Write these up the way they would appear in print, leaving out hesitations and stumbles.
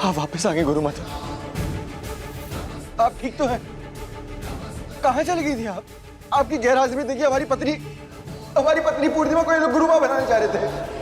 आप वापस आ गए गुरु माता। आप ठीक तो हैं? कहाँ चली गई थी आप? आपकी गैरहाजिरी में देखिए हमारी पत्नी पूर्णिमा को ये लोग गुरु माँ बनाने जा रहे थे।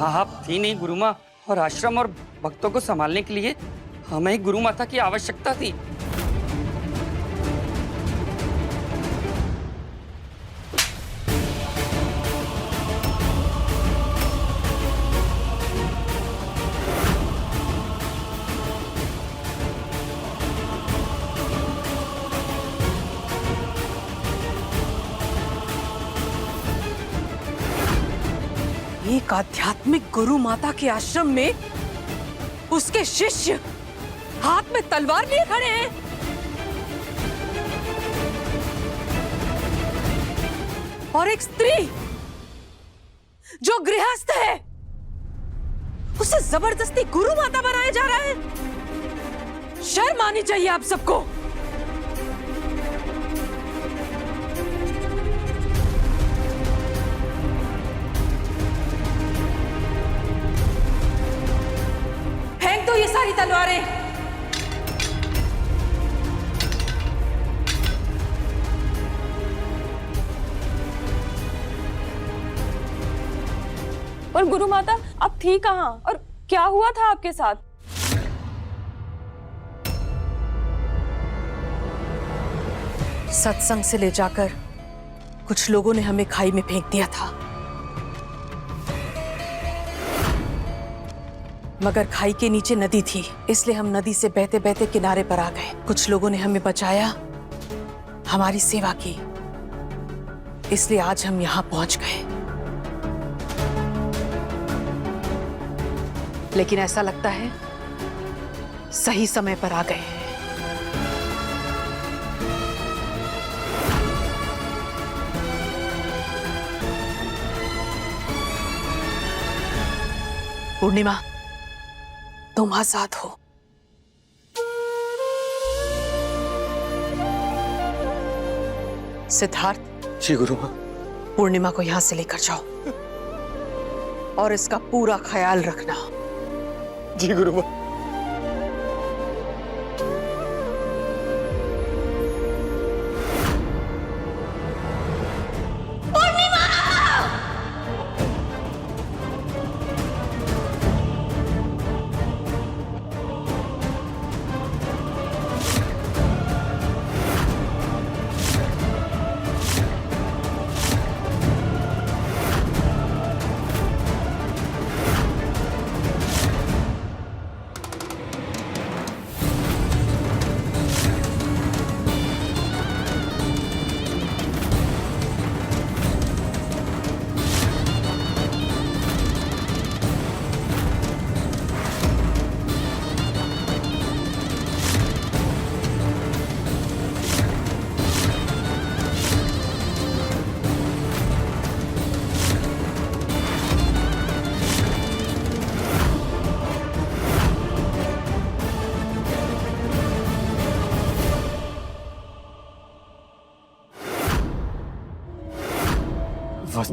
आप थी नहीं गुरु माँ, और आश्रम और भक्तों को संभालने के लिए हमें ही गुरु माता की आवश्यकता थी। एक आध्यात्मिक गुरु माता के आश्रम में उसके शिष्य हाथ में तलवार लिए खड़े हैं। और एक स्त्री जो गृहस्थ है उसे जबरदस्ती गुरु माता बनाया जा रहा है। शर्म आनी चाहिए आप सबको। फेंक दो ये सारी तलवारें। और गुरु माता अब थी कहाँ और क्या हुआ था आपके साथ? सत्संग से ले जाकर कुछ लोगों ने हमें खाई में फेंक दिया था, मगर खाई के नीचे नदी थी, इसलिए हम नदी से बहते बहते किनारे पर आ गए। कुछ लोगों ने हमें बचाया, हमारी सेवा की, इसलिए आज हम यहां पहुंच गए। लेकिन ऐसा लगता है सही समय पर आ गए हैं। पूर्णिमा, तुम आजाद हो। सिद्धार्थ, जी गुरु माँ। पूर्णिमा को यहां से लेकर जाओ और इसका पूरा ख्याल रखना। जी गुरु माँ।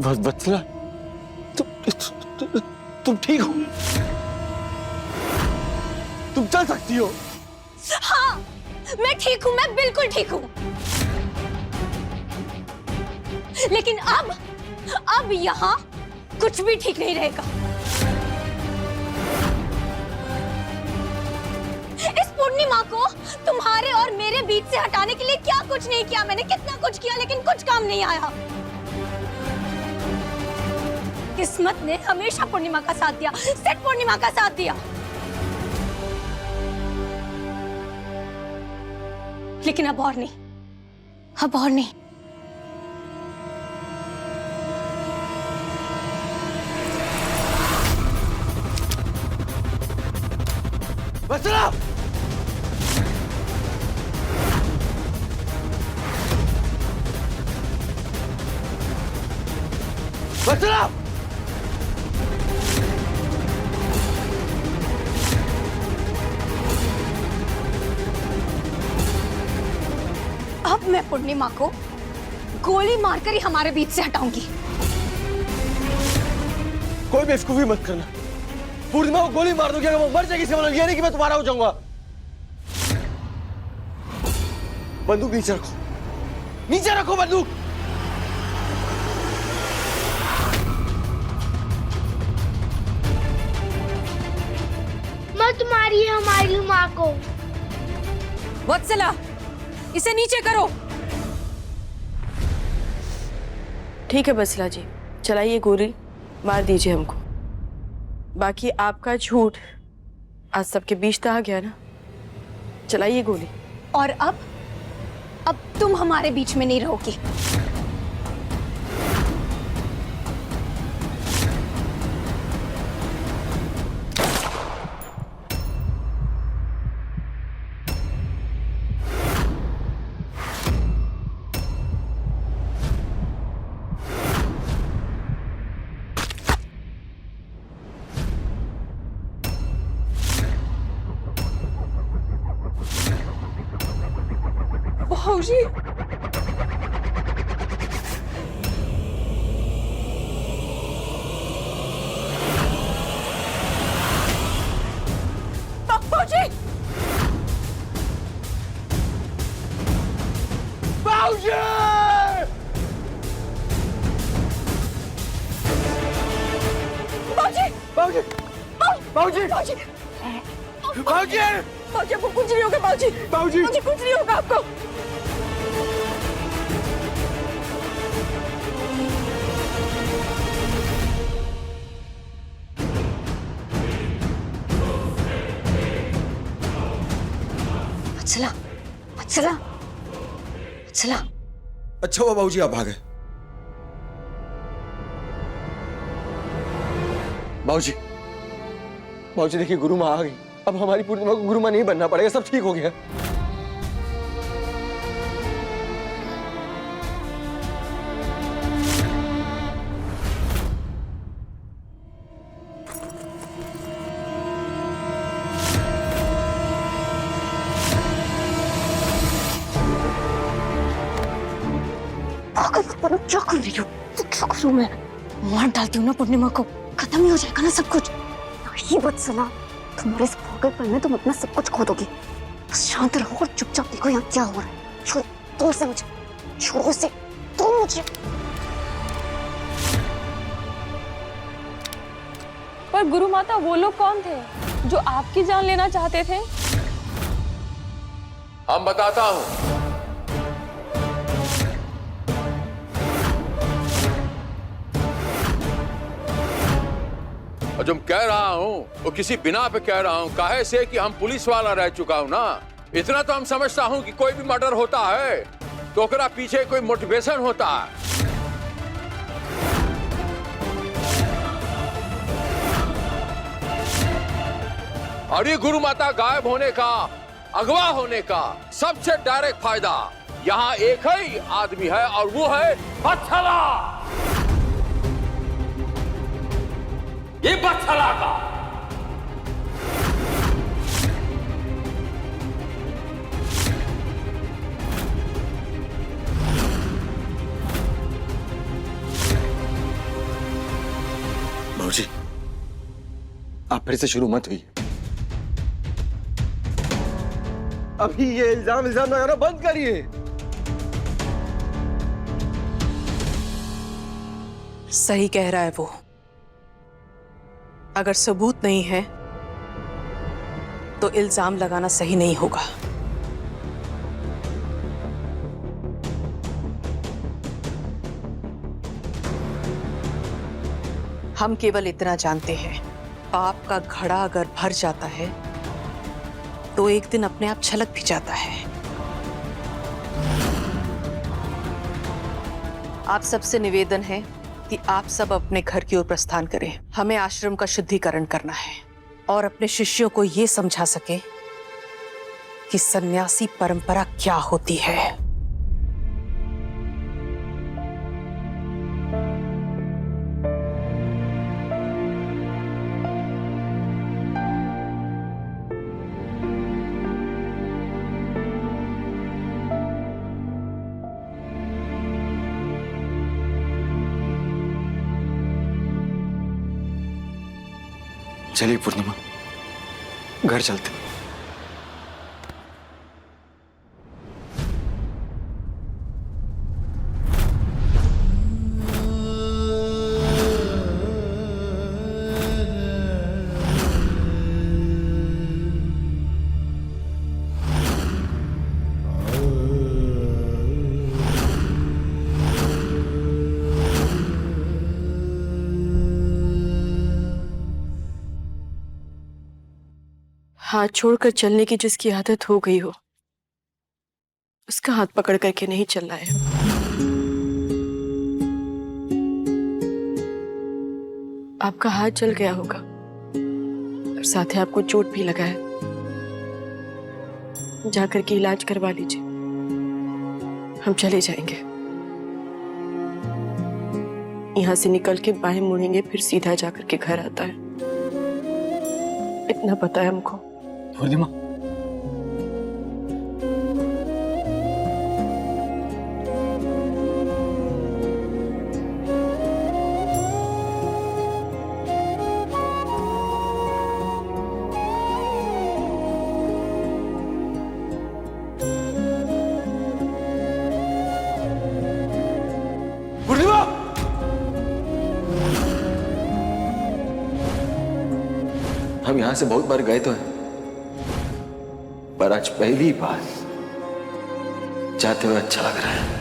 वत्सला, तुम ठीक हो? तुम चल सकती हो? हाँ, मैं ठीक हूँ, मैं बिल्कुल ठीक हूँ। लेकिन अब यहाँ कुछ भी ठीक नहीं रहेगा। इस पूर्णिमा को तुम्हारे और मेरे बीच से हटाने के लिए क्या कुछ नहीं किया मैंने, कितना कुछ किया, लेकिन कुछ काम नहीं आया। किस्मत ने हमेशा पूर्णिमा का साथ दिया, सिर्फ पूर्णिमा का साथ दिया। लेकिन अब और नहीं, अब और नहीं। वत्सला! वत्सला! अब मैं पूर्णिमा को गोली मारकर ही हमारे बीच से हटाऊंगी। कोई बेवकूफी मत करना। पूर्णिमा को गोली मार दोगे, अगर वो मर जाएगी इसका मतलब ये नहीं कि मैं तुम्हारा हो जाऊंगा। बंदूक नीचे रखो, नीचे रखो बंदूक। मत मारिए हमारी माँ को। वत्सला, इसे नीचे करो। ठीक है बसला जी, चलाइए गोली, मार दीजिए हमको। बाकी आपका झूठ आज सबके बीच तो आ गया ना। चलाइए गोली। और अब तुम हमारे बीच में नहीं रहोगी। भाऊजी, भाऊजी, बाबूजी! भाऊजी, बाबूजी! बाबूजी! भाऊजी, बाबूजी! भाऊजी, आपको कुछ नहीं होगा। भाऊजी, बाबूजी! भाऊजी, कुछ नहीं होगा आपको। वत्सला, वत्सला, वत्सला। अच्छा हुआ बाबूजी आप भागे। बाबूजी, बाबूजी देखिए गुरु माँ आ गई। अब हमारी पूर्णिमा को गुरु माँ नहीं बनना पड़ेगा, सब ठीक हो गया। क्या कर रही हो? क्या करूं मैं? मार डालती हूँ ना पूर्णिमा को, खत्म ही हो जाएगा ना सब कुछ। नहीं वत्सला, तुम्हारे इस पागलपन में तुम अपना सब कुछ खो दोगी। बस शांत रहो और चुपचाप देखो यहाँ क्या हो रहा है। छोड़ दूर से मुझे, छोड़ो से, तुम मुझे। पर गुरु माता वो लोग कौन थे जो आपकी जान लेना चाहते थे? हम बताता हूं। और जो मैं कह रहा हूं वो किसी बिना पे कह रहा हूं, काहे से कि हम पुलिस वाला रह चुका हूं ना। इतना तो हम समझता हूं कि कोई भी मर्डर होता है तो ओकरा पीछे कोई मोटिवेशन होता है। और ये गुरु माता गायब होने का, अगवा होने का सबसे डायरेक्ट फायदा यहाँ एक ही आदमी है और वो है वत्सला। ये वत्सला का बाबूजी, आप फिर से शुरू मत हुई। अभी ये इल्जाम लगाना बंद करिए। सही कह रहा है वो। अगर सबूत नहीं है तो इल्जाम लगाना सही नहीं होगा। हम केवल इतना जानते हैं, पाप का घड़ा अगर भर जाता है तो एक दिन अपने आप छलक भी जाता है। आप सबसे निवेदन है कि आप सब अपने घर की ओर प्रस्थान करें। हमें आश्रम का शुद्धिकरण करना है और अपने शिष्यों को ये समझा सके कि सन्यासी परंपरा क्या होती है। चलिए पूर्णिमा, घर चलते। हाथ छोड़कर चलने की जिसकी आदत हो गई हो, उसका हाथ पकड़ करके नहीं चलना है। आपका हाथ जल गया होगा और साथ ही आपको चोट भी लगा है। जाकर के इलाज करवा लीजिए, हम चले जाएंगे। यहां से निकल के बाएं मुड़ेंगे, फिर सीधा जाकर के घर आता है। इतना पता है हमको। पूर्णिमा, पूर्णिमा, हम यहां से बहुत बार गए तो हैं, पर आज पहली बार जाते हुए अच्छा लग रहा है।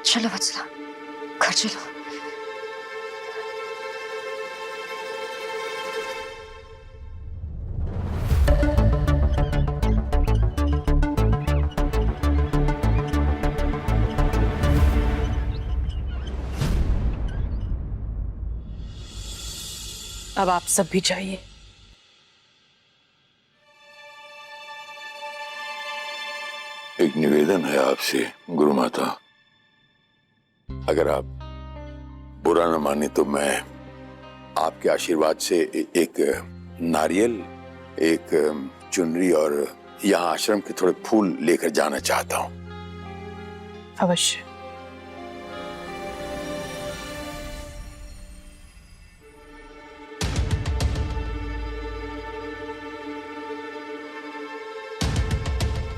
चलो वत्सला, घर चलो। अब आप सब भी जाइए। एक निवेदन है आपसे गुरु माता, अगर आप बुरा न माने तो मैं आपके आशीर्वाद से एक नारियल, एक चुनरी और यहाँ आश्रम के थोड़े फूल लेकर जाना चाहता हूँ। अवश्य।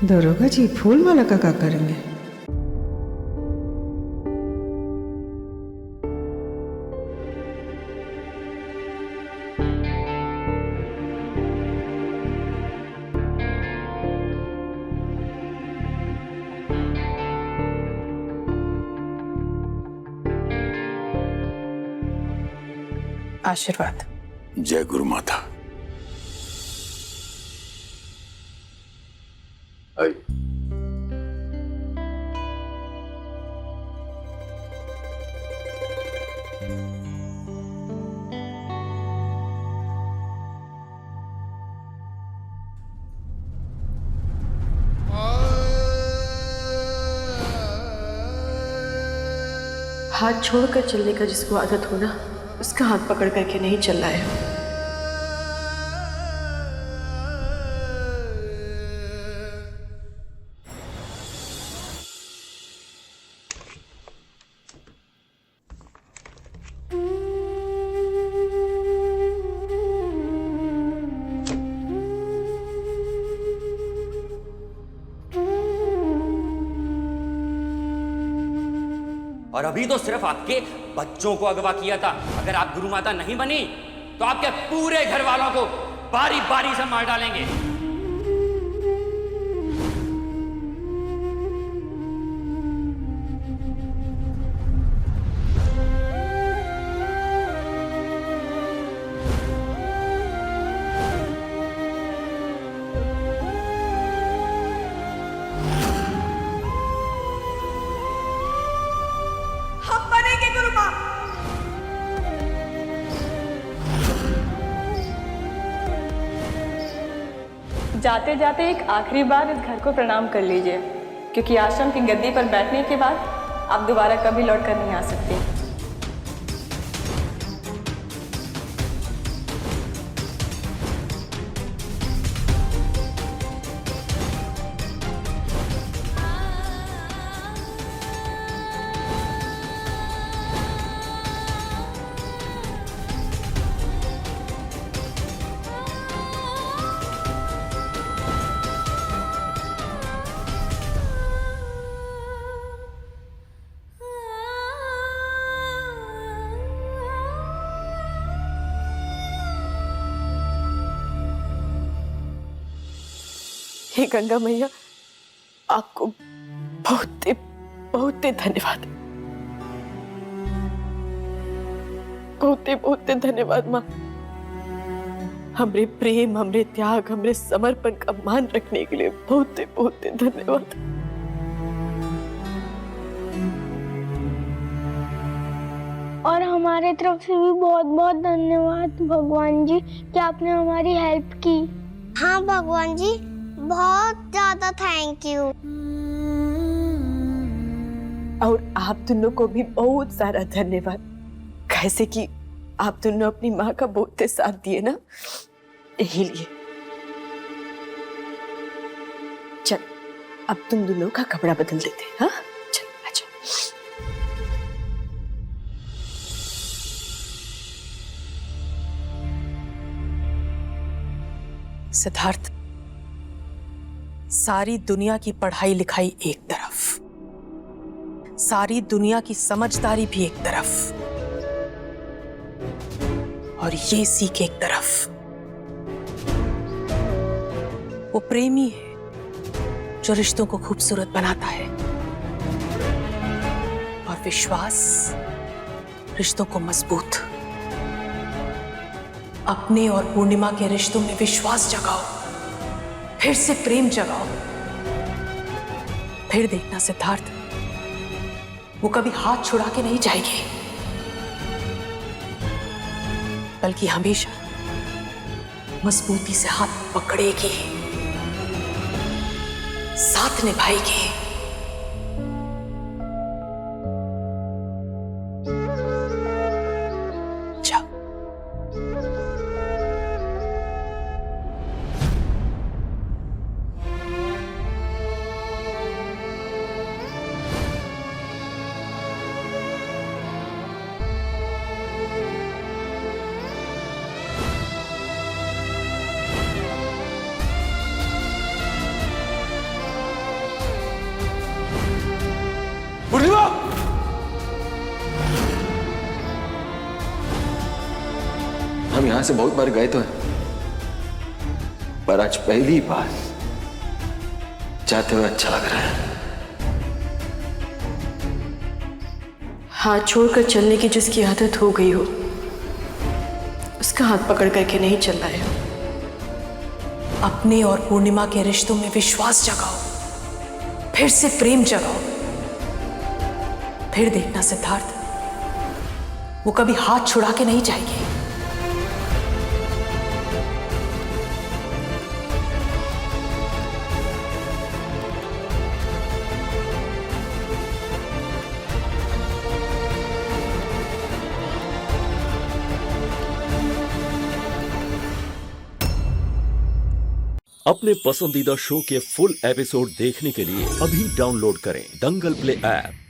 दरोगा जी, फूल माला का क्या करेंगे? आशीर्वाद। जय गुरु माता। आई। हाथ छोड़कर चलने का जिसको आदत हो ना, उसका हाथ पकड़ करके नहीं चलना है। और अभी तो सिर्फ आपके बच्चों को अगवा किया था। अगर आप गुरु माता नहीं बनी तो आपके पूरे घर वालों को बारी बारी से मार डालेंगे। जाते जाते एक आखिरी बार इस घर को प्रणाम कर लीजिए, क्योंकि आश्रम की गद्दी पर बैठने के बाद आप दोबारा कभी लौट कर नहीं आ सकते। हे गंगा मैया, आपको बहुत बहुत धन्यवाद, बहुत धन्यवाद माँ। हमरे प्रेम, हमरे त्याग, हमरे समर्पण का मान रखने के लिए बहुत धन्यवाद। और हमारे तरफ से भी बहुत बहुत धन्यवाद भगवान जी कि आपने हमारी हेल्प की। हाँ भगवान जी, बहुत ज्यादा थैंक यू। और आप दोनों को भी बहुत सारा धन्यवाद, कैसे कि आप दोनों अपनी माँ का बहुत साथ दिए ना, यही लिए। चल, अब तुम दोनों का कपड़ा बदल देते हैं। हाँ चल, अच्छा। सिद्धार्थ, सारी दुनिया की पढ़ाई लिखाई एक तरफ, सारी दुनिया की समझदारी भी एक तरफ, और ये सीख एक तरफ। वो प्रेमी है जो रिश्तों को खूबसूरत बनाता है, और विश्वास रिश्तों को मजबूत। अपने और पूर्णिमा के रिश्तों में विश्वास जगाओ, फिर से प्रेम जगाओ। फिर देखना सिद्धार्थ, वो कभी हाथ छुड़ा के नहीं जाएगी, बल्कि हमेशा मजबूती से हाथ पकड़ेगी, साथ निभाएगी। पूर्णिमा! हम यहां से बहुत बार गए तो हैं, पर आज पहली बार जाते हुए अच्छा लग रहा है। हाथ छोड़कर चलने की जिसकी आदत हो गई हो, उसका हाथ पकड़ करके नहीं चलना है। अपने और पूर्णिमा के रिश्तों में विश्वास जगाओ, फिर से प्रेम जगाओ। फिर देखना सिद्धार्थ, वो कभी हाथ छुड़ा के नहीं जाएगी। अपने पसंदीदा शो के फुल एपिसोड देखने के लिए अभी डाउनलोड करें दंगल प्ले ऐप।